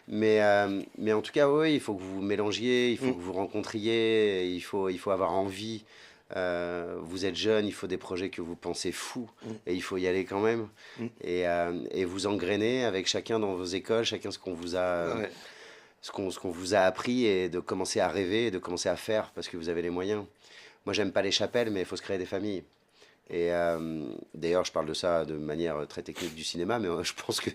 Mais en tout cas, oui, il faut que vous vous mélangiez, il faut que vous rencontriez, il faut avoir envie. Vous êtes jeune, il faut des projets que vous pensez fous, et il faut y aller quand même. Et vous engrainer avec chacun dans vos écoles, chacun ce qu'on vous a, Ouais. ce qu'on vous a appris, et de commencer à rêver, et de commencer à faire, parce que vous avez les moyens. Moi, j'aime pas les chapelles, mais il faut se créer des familles. Et d'ailleurs, je parle de ça de manière très technique du cinéma, mais je pense que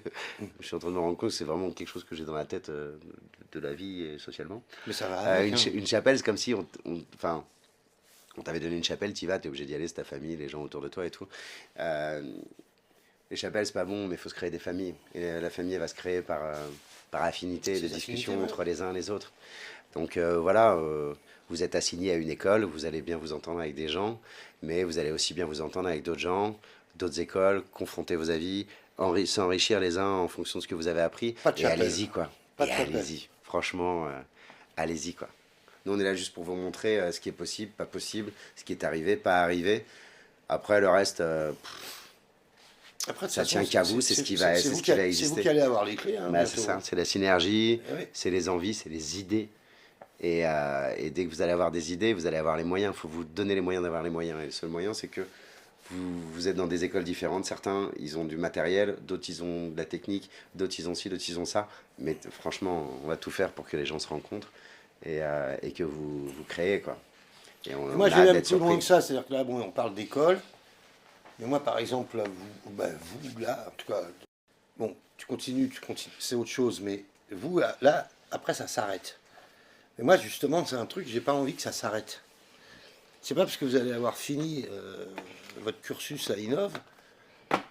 je suis en train de me rendre compte que c'est vraiment quelque chose que j'ai dans la tête de la vie et socialement. Mais ça va avec, hein. Une chapelle, c'est comme si enfin, on t'avait donné une chapelle, t'y vas, t'es obligé d'y aller, c'est ta famille, les gens autour de toi et tout. Les chapelles, c'est pas bon, mais il faut se créer des familles. Et la famille, elle va se créer par affinité, C'est des des discussions affinités, ouais. entre les uns et les autres. Donc voilà, vous êtes assigné à une école, vous allez bien vous entendre avec des gens, mais vous allez aussi bien vous entendre avec d'autres gens, d'autres écoles, confronter vos avis, s'enrichir les uns en fonction de ce que vous avez appris. Pas de Et chapelle. allez-y, quoi. Pas Et de chapelle. allez-y. Franchement, allez-y, quoi. Nous, on est là juste pour vous montrer ce qui est possible, pas possible, ce qui est arrivé, pas arrivé. Après, le reste, Après, de toute ça façon, tient qu'à vous, c'est ce qui va c'est vous exister. c'est vous qui allez avoir les clés, hein, Bah, c'est bientôt. ça, c'est la synergie, Eh oui. c'est les envies, c'est les idées. Et dès que vous allez avoir des idées, vous allez avoir les moyens. Il faut vous donner les moyens d'avoir les moyens. Et le seul moyen, c'est que vous êtes dans des écoles différentes. Certains, ils ont du matériel, d'autres, ils ont de la technique, d'autres, ils ont ci, d'autres, ils ont ça. Mais franchement, on va tout faire pour que les gens se rencontrent et que vous créez, quoi. Et Et moi, a je vais hâte même d'être plus loin surpris. que ça. C'est-à-dire que là, bon, on parle d'école. Mais moi, par exemple, là, vous, là, en tout cas, bon, tu continues, c'est autre chose. Mais vous, là, après, ça s'arrête. Mais moi, justement, c'est un truc, j'ai pas envie que ça s'arrête. C'est pas parce que vous allez avoir fini votre cursus à Innov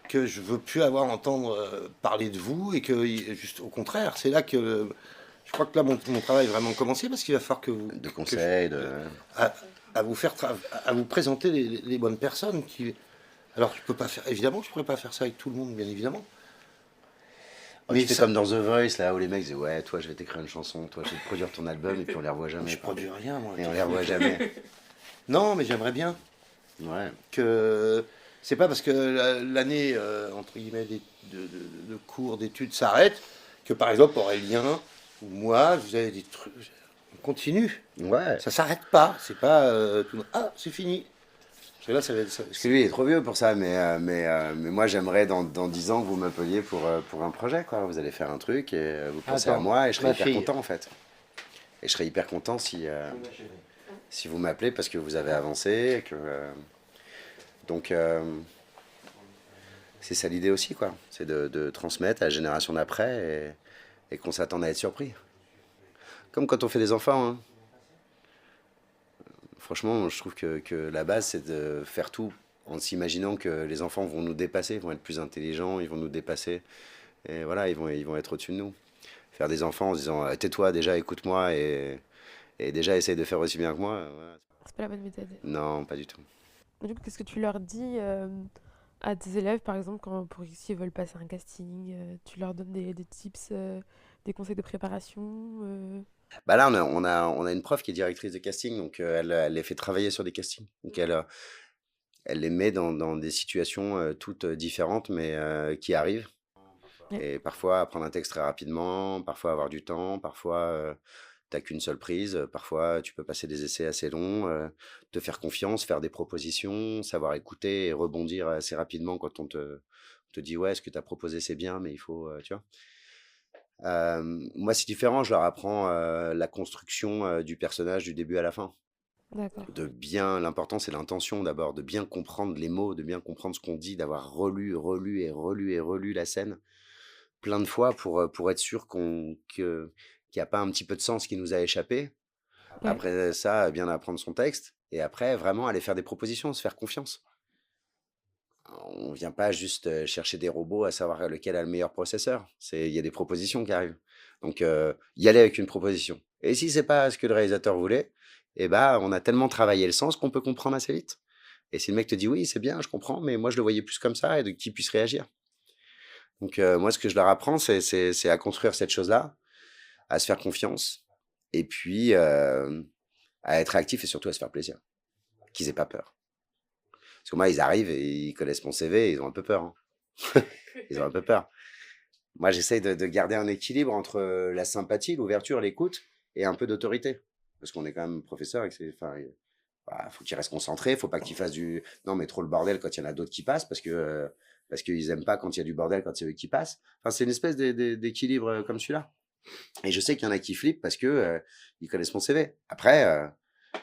que je veux plus avoir à entendre parler de vous et que, juste au contraire, c'est là que je crois que là, mon travail est vraiment commencé parce qu'il va falloir que vous. De que conseils, à, à vous faire à vous présenter les bonnes personnes qui. Alors, je peux pas faire. Évidemment, je pourrais pas faire ça avec tout le monde, bien évidemment. Oh, Mais tu fais ça- comme dans The Voice, là, où les mecs disent ouais, toi, je vais t'écrire une chanson, toi, je vais te produire ton album, et puis on les revoit jamais. je quoi. produis rien, moi. Et on les revoit jamais. Non, mais j'aimerais bien Ouais. que. C'est pas parce que l'année, entre guillemets, de cours, d'études s'arrête que, par exemple, Aurélien ou moi, vous avez des trucs. On continue. Ouais. Ça s'arrête pas. C'est pas. Ah, c'est fini. Parce que là, ça va être. Parce que lui, il est trop vieux pour ça, mais moi, j'aimerais dans 10 ans que vous m'appeliez pour un projet, quoi. Vous allez faire un truc et vous pensez à Attends, moi et je serais ma hyper fille. content, en fait. Et je serais hyper content si vous m'appelez parce que vous avez avancé. Et que, donc, c'est ça l'idée aussi, quoi. C'est de transmettre à la génération d'après et qu'on s'attende à être surpris. Comme quand on fait des enfants, hein. Franchement, je trouve que la base, c'est de faire tout en s'imaginant que les enfants vont nous dépasser, vont être plus intelligents, ils vont nous dépasser. Et voilà, ils vont être au-dessus de nous. Faire des enfants en se disant tais-toi déjà, écoute-moi et déjà essaye de faire aussi bien que moi. Voilà. C'est pas la bonne méthode. Non, pas du tout. Du coup, qu'est-ce que tu leur dis à tes élèves, par exemple, pour s'ils veulent passer un casting, tu leur donnes des tips, des conseils de préparation Bah là, on a une prof qui est directrice de casting, donc elle les fait travailler sur des castings. Donc elle les met dans des situations toutes différentes, mais qui arrivent. Ouais. Et parfois, apprendre un texte très rapidement, parfois avoir du temps, parfois t'as qu'une seule prise, parfois tu peux passer des essais assez longs, te faire confiance, faire des propositions, savoir écouter et rebondir assez rapidement quand on te dit ouais, ce que tu as proposé c'est bien, mais il faut, tu vois. Moi, c'est différent, je leur apprends la construction du personnage du début à la fin. D'accord. L'important c'est l'intention d'abord, de bien comprendre les mots, de bien comprendre ce qu'on dit, d'avoir relu la scène plein de fois pour être sûr qu'il n'y a pas un petit peu de sens qui nous a échappé. Ouais. Après ça, bien apprendre son texte. Et après, vraiment aller faire des propositions, se faire confiance. On ne vient pas juste chercher des robots à savoir lequel a le meilleur processeur. Il y a des propositions qui arrivent. Donc, y aller avec une proposition. Et si c'est pas ce que le réalisateur voulait, eh ben, on a tellement travaillé le sens qu'on peut comprendre assez vite. Et si le mec te dit oui, c'est bien, je comprends, mais moi je le voyais plus comme ça et qu'il puisse réagir. Donc, moi, ce que je leur apprends, c'est à construire cette chose-là, à se faire confiance, et puis à être actif et surtout à se faire plaisir. Qu'ils aient pas peur. Parce que moi, ils arrivent et ils connaissent mon CV et ils ont un peu peur. Hein. Ils ont un peu peur. Moi, j'essaye de garder un équilibre entre la sympathie, l'ouverture, l'écoute et un peu d'autorité. Parce qu'on est quand même professeur et que faut qu'il reste concentré, faut pas qu'il fasse non mais trop le bordel quand il y en a d'autres qui passent parce qu'ils aiment pas quand il y a du bordel quand c'est eux qui passent. Enfin, c'est une espèce d'équilibre comme celui-là. Et je sais qu'il y en a qui flippent parce que ils connaissent mon CV. Après,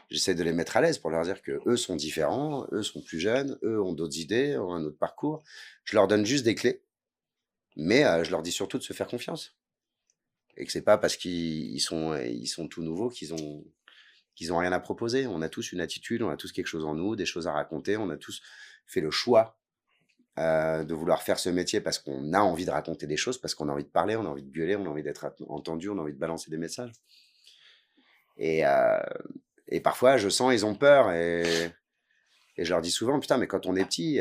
j'essaie de les mettre à l'aise pour leur dire que eux sont différents, eux sont plus jeunes, eux ont d'autres idées, ont un autre parcours. Je leur donne juste des clés, mais je leur dis surtout de se faire confiance. Et que c'est pas parce qu'ils sont tout nouveaux qu'ils ont rien à proposer. On a tous une attitude, on a tous quelque chose en nous, des choses à raconter. On a tous fait le choix de vouloir faire ce métier parce qu'on a envie de raconter des choses, parce qu'on a envie de parler, on a envie de gueuler, on a envie d'être entendu, on a envie de balancer des messages. Et parfois, je sens ils ont peur et je leur dis souvent, putain, mais quand on est petit,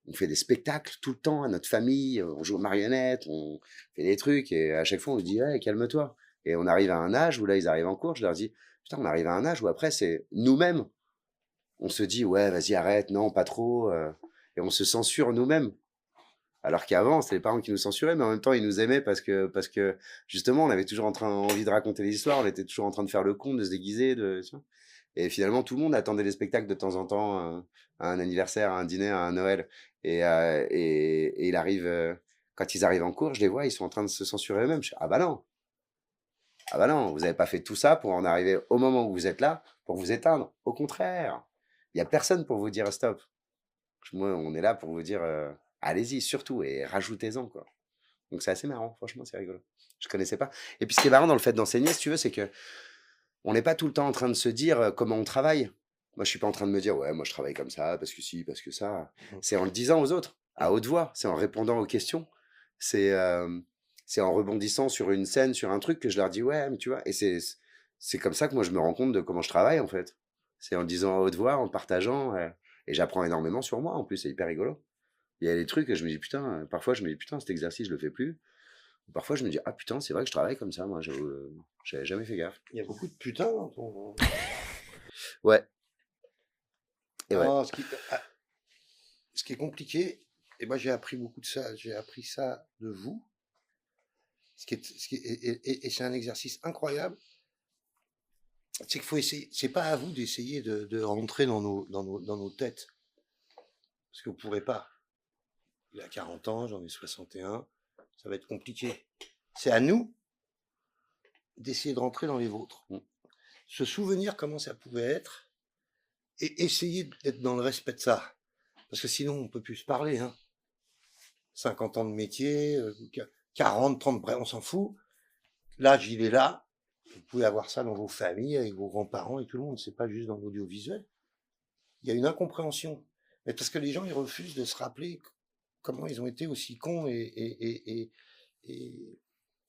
on fait des spectacles tout le temps à notre famille, on joue aux marionnettes, on fait des trucs et à chaque fois on nous dit, hey, calme-toi. Et on arrive à un âge où là, ils arrivent en cours, je leur dis, putain, on arrive à un âge où après, c'est nous-mêmes. On se dit, ouais, vas-y, arrête, non, pas trop. Et on se censure nous-mêmes. Alors qu'avant, c'était les parents qui nous censuraient, mais en même temps, ils nous aimaient parce que justement, on avait toujours envie de raconter les histoires, on était toujours en train de faire le conte, de se déguiser. Tu vois. Et finalement, tout le monde attendait les spectacles de temps en temps, à un anniversaire, à un dîner, à un Noël. Et il arrive, quand ils arrivent en cours, je les vois, ils sont en train de se censurer eux-mêmes. Je dis, ah bah non, vous n'avez pas fait tout ça pour en arriver au moment où vous êtes là, pour vous éteindre. Au contraire, il n'y a personne pour vous dire stop. Moi, on est là pour vous dire, allez-y, surtout, et rajoutez-en, quoi. Donc, c'est assez marrant, franchement, c'est rigolo. Je connaissais pas. Et puis, ce qui est marrant dans le fait d'enseigner, si tu veux, c'est que on n'est pas tout le temps en train de se dire comment on travaille. Moi, je suis pas en train de me dire, ouais, moi, je travaille comme ça, parce que si, parce que ça. C'est en le disant aux autres, à haute voix. C'est en répondant aux questions. C'est en rebondissant sur une scène, sur un truc que je leur dis, ouais, mais tu vois. Et c'est comme ça que moi, je me rends compte de comment je travaille, en fait. C'est en le disant à haute voix, en partageant. Et j'apprends énormément sur moi, en plus, c'est hyper rigolo. Il y a des trucs, je me dis, putain, parfois, je me dis, putain, cet exercice, je le fais plus. Parfois, je me dis, ah putain, c'est vrai que je travaille comme ça, moi, j'avais jamais fait gaffe. Il y a beaucoup de putain dans ton... Ouais. Et ouais. Non, ce qui est compliqué, et moi j'ai appris beaucoup de ça, j'ai appris ça de vous, et c'est un exercice incroyable, c'est qu'il faut essayer, c'est pas à vous d'essayer de rentrer dans nos têtes, parce que vous pourrez pas. Il a 40 ans, j'en ai 61, ça va être compliqué. C'est à nous d'essayer de rentrer dans les vôtres. Se souvenir comment ça pouvait être, et essayer d'être dans le respect de ça. Parce que sinon, on peut plus se parler. 50 ans de métier, 40, 30, bref, on s'en fout. L'âge, il est là. Vous pouvez avoir ça dans vos familles, avec vos grands-parents et tout le monde. C'est pas juste dans l'audiovisuel. Il y a une incompréhension. Mais parce que les gens, ils refusent de se rappeler comment ils ont été aussi cons et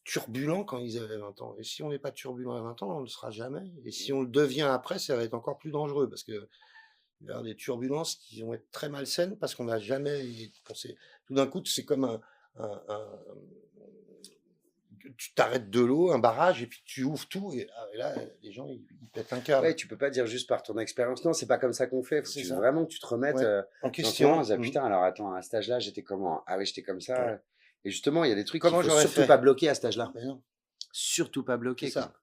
turbulents quand ils avaient 20 ans. Et si on n'est pas turbulent à 20 ans, on ne le sera jamais. Et si on le devient après, ça va être encore plus dangereux parce que il va y avoir des turbulences qui vont être très malsaines parce qu'on n'a jamais pensé. Tout d'un coup, c'est comme tu t'arrêtes de l'eau, un barrage, et puis tu ouvres tout, et là, les gens, ils pètent un câble. Ouais, tu peux pas dire juste par ton expérience. Non, c'est pas comme ça qu'on fait. Faut que vraiment que tu te remettes en question. Putain, alors attends, à cet âge-là, j'étais comment? Ah oui, j'étais comme ça. Ouais. Et justement, il y a des trucs qu'il faut surtout pas bloquer à cet âge-là. Surtout pas bloquer. C'est ça.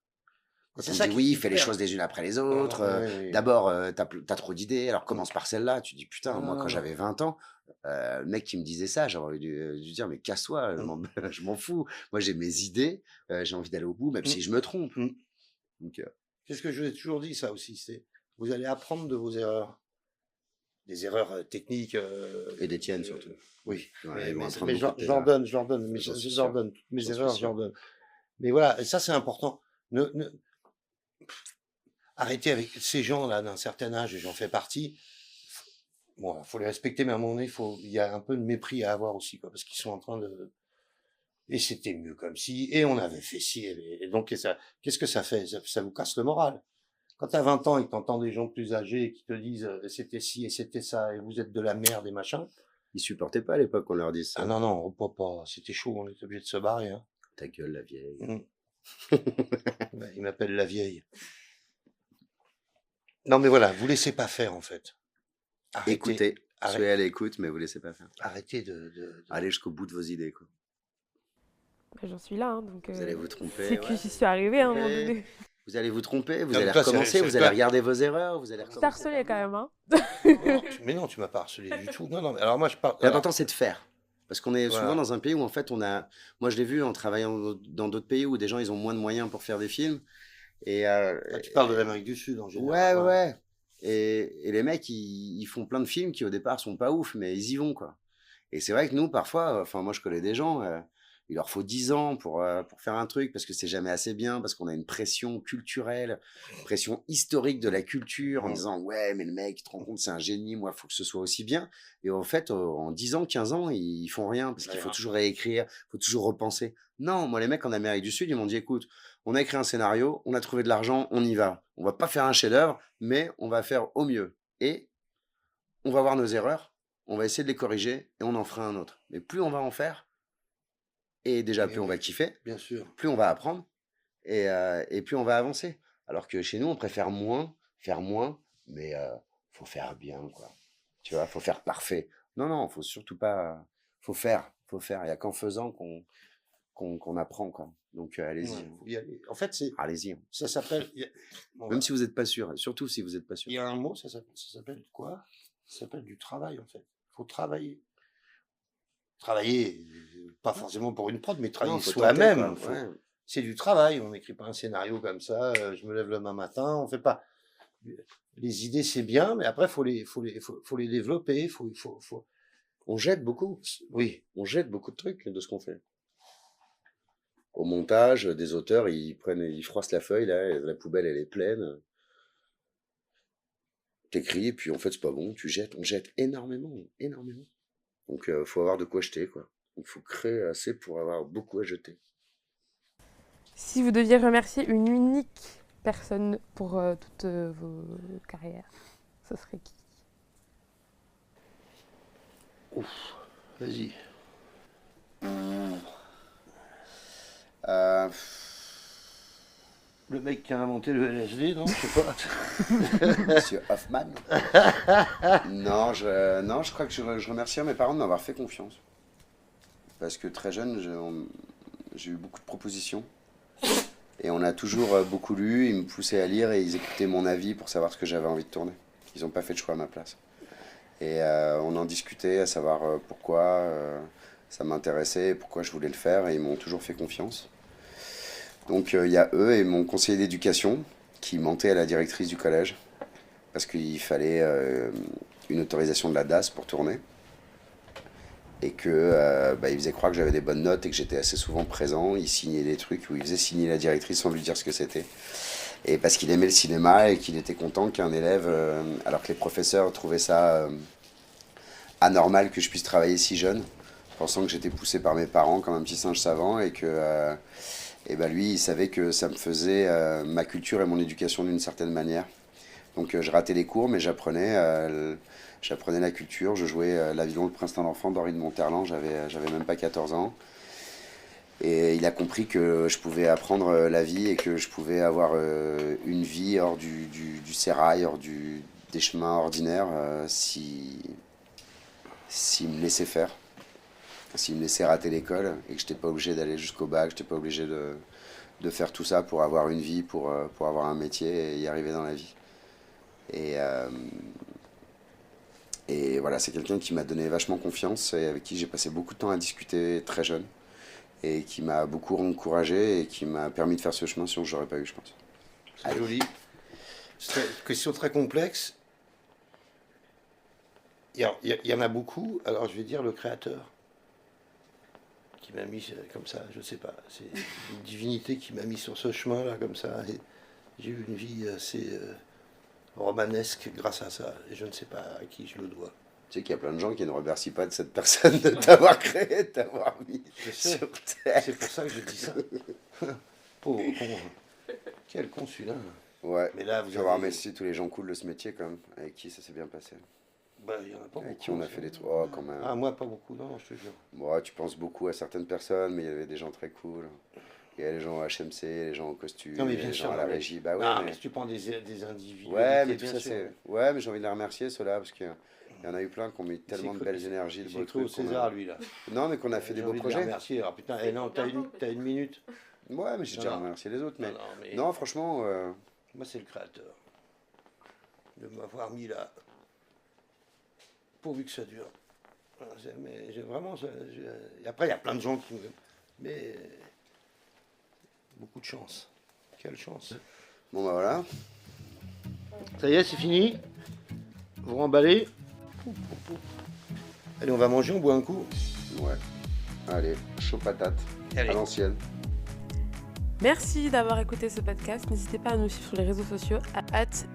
Quand on dit oui, fais les choses les unes après les autres. D'abord, t'as trop d'idées, alors commence par celle-là. Tu dis, putain, moi, quand j'avais 20 ans, le mec qui me disait ça, j'aurais envie de lui dire, mais casse-toi, je m'en fous. Moi, j'ai mes idées, j'ai envie d'aller au bout, même si je me trompe. Donc, c'est ce que je vous ai toujours dit, ça aussi. C'est vous allez apprendre de vos erreurs. Des erreurs techniques. Et des tiennes, surtout. Oui. Mais j'en donne. Mais j'en donne. Toutes mes erreurs, j'en donne. Mais voilà, et ça, c'est important. Arrêtez avec ces gens-là d'un certain âge, et j'en fais partie. Bon, faut les respecter, mais à un moment donné, il y a un peu de mépris à avoir aussi, quoi, parce qu'ils sont en train de. Et c'était mieux comme si, et on avait fait ci, et donc, qu'est-ce que ça fait? Ça vous casse le moral. Quand t'as 20 ans et que t'entends des gens plus âgés qui te disent c'était ci et c'était ça, et vous êtes de la merde et machin. Ils supportaient pas à l'époque qu'on leur dise ça. Ah non, papa, c'était chaud, on était obligé de se barrer. Ta gueule, la vieille. Il m'appelle la vieille. Non, mais voilà, vous laissez pas faire, en fait. Arrêtez, écoutez, soyez à l'écoute, mais vous laissez pas faire. Arrêtez Allez jusqu'au bout de vos idées, quoi. Bah, j'en suis là, donc vous allez vous tromper. C'est que j'y suis arrivée à un moment donné. Vous allez vous tromper, vous allez recommencer, vous allez regarder vos erreurs, vous allez recommencer. Je t'ai harcelé quand même, Mais non, tu m'as pas harcelé du tout. Non, mais alors moi je parle. L'important c'est de faire. Parce qu'on est souvent dans un pays où en fait moi je l'ai vu en travaillant dans d'autres pays où des gens ils ont moins de moyens pour faire des films. Et tu parles de l'Amérique du Sud en général. Ouais. Et les mecs ils font plein de films qui au départ sont pas ouf, mais ils y vont quoi. Et c'est vrai que nous parfois, moi je connais des gens, il leur faut 10 ans pour faire un truc parce que c'est jamais assez bien, parce qu'on a une pression culturelle, une pression historique de la culture en disant ouais mais le mec tu te rends compte c'est un génie, moi il faut que ce soit aussi bien. Et en fait en 10 ans, 15 ans ils font rien parce qu'il faut toujours réécrire, il faut toujours repenser. Non, moi les mecs en Amérique du Sud ils m'ont dit écoute, on a écrit un scénario, on a trouvé de l'argent, on y va. On va pas faire un chef-d'œuvre, mais on va faire au mieux. Et on va voir nos erreurs, on va essayer de les corriger et on en fera un autre. Mais plus on va en faire, et déjà plus on va kiffer, bien sûr. plus on va apprendre, et plus on va avancer. Alors que chez nous, on préfère faire moins, mais faut faire bien, quoi. Tu vois, faut faire parfait. Non, faut surtout pas. Faut faire. Il n'y a qu'en faisant qu'on apprend, quoi. Donc allez-y. Ouais, faut y aller. En fait, Allez-y. ça s'appelle. Bon, Même si vous n'êtes pas sûr, surtout si vous n'êtes pas sûr. il y a un mot, ça s'appelle quoi? Ça s'appelle du travail, en fait. Il faut travailler. Travailler, pas forcément pour une prod, mais travailler Non, faut soi-même. tenter, quoi. Ouais. C'est du travail. On n'écrit pas un scénario comme ça. Je me lève le matin. On fait pas. Les idées, c'est bien, mais après, faut les développer. On jette beaucoup. Oui. On jette beaucoup de trucs de ce qu'on fait. Au montage, des auteurs, ils froissent la feuille, là, et la poubelle, elle est pleine. T'écris, et puis en fait, c'est pas bon, on jette énormément. Donc, faut avoir de quoi jeter, quoi. Donc, faut créer assez pour avoir beaucoup à jeter. Si vous deviez remercier une unique personne pour toutes vos carrières, ce serait qui? Ouf, vas-y. Le mec qui a inventé le LSD, non? Je sais pas. Monsieur Hoffman. Non, je crois que je remercie mes parents de m'avoir fait confiance. Parce que très jeune, j'ai eu beaucoup de propositions. Et on a toujours beaucoup lu, ils me poussaient à lire et ils écoutaient mon avis pour savoir ce que j'avais envie de tourner. Ils n'ont pas fait de choix à ma place. Et on en discutait à savoir pourquoi ça m'intéressait, pourquoi je voulais le faire, et ils m'ont toujours fait confiance. Donc il y a eux et mon conseiller d'éducation qui mentait à la directrice du collège parce qu'il fallait une autorisation de la DAS pour tourner et que il faisait croire que j'avais des bonnes notes et que j'étais assez souvent présent. Il signait des trucs où il faisait signer la directrice sans lui dire ce que c'était. Et parce qu'il aimait le cinéma et qu'il était content qu'un élève, alors que les professeurs trouvaient ça anormal que je puisse travailler si jeune, pensant que j'étais poussé par mes parents comme un petit singe savant et que lui, il savait que ça me faisait ma culture et mon éducation d'une certaine manière. Donc je ratais les cours, mais j'apprenais la culture. Je jouais l'Avion, le Prince d'un enfant d'Henri de Monterland, j'avais même pas 14 ans. Et il a compris que je pouvais apprendre la vie et que je pouvais avoir une vie hors du sérail, hors des chemins ordinaires, s'il me laissait faire. S'il me laissait rater l'école et que je n'étais pas obligé d'aller jusqu'au bac, je n'étais pas obligé de faire tout ça pour avoir une vie, pour avoir un métier et y arriver dans la vie. Et voilà, c'est quelqu'un qui m'a donné vachement confiance et avec qui j'ai passé beaucoup de temps à discuter très jeune et qui m'a beaucoup encouragé et qui m'a permis de faire ce chemin sinon je n'aurais pas eu, je pense. C'est joli. C'est une question très complexe. Il y en a beaucoup, alors je vais dire le créateur. Qui m'a mis comme ça, je sais pas, c'est une divinité qui m'a mis sur ce chemin-là, comme ça, et j'ai eu une vie assez romanesque grâce à ça, et je ne sais pas à qui je le dois. Tu sais qu'il y a plein de gens qui ne remercient pas de cette personne de t'avoir créé, de t'avoir mis sur terre. C'est pour ça que je dis ça. Pauvre con. Quel con celui-là. Ouais, mais là, vous avez remercié tous les gens cool de ce métier quand même, avec qui ça s'est bien passé. Bah, il y en a pas avec beaucoup. Qui on a fait des trucs. Oh, quand même. Ah, moi, pas beaucoup, non, je te jure. Bon, tu penses beaucoup à certaines personnes, mais il y avait des gens très cool. Il y a les gens au HMC, les gens au costume, les gens à la régie. Bah ouais, mais si tu prends des individus. Ouais, mais tout ça, c'est. Ouais, mais j'ai envie de les remercier, ceux-là, parce qu'il y en a eu plein qui ont mis tellement de belles énergies, de beaux trucs. C'est César, lui, là. Non, mais qu'on a fait des beaux projets. Merci. Alors, putain, non, t'as une minute. Ouais, mais j'ai déjà remercié les autres. Mais non, franchement. Moi, c'est le créateur. De m'avoir mis là. Pourvu que ça dure. Mais j'ai vraiment. Et après, il y a plein de gens qui. Mais. Beaucoup de chance. Quelle chance. Bon, bah voilà. Ça y est, c'est fini. Vous remballez. Allez, on va manger, on boit un coup. Ouais. Allez, chaud patate. Allez. À l'ancienne. Merci d'avoir écouté ce podcast. N'hésitez pas à nous suivre sur les réseaux sociaux à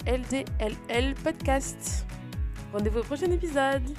@LDLL Podcast. Rendez-vous au prochain épisode.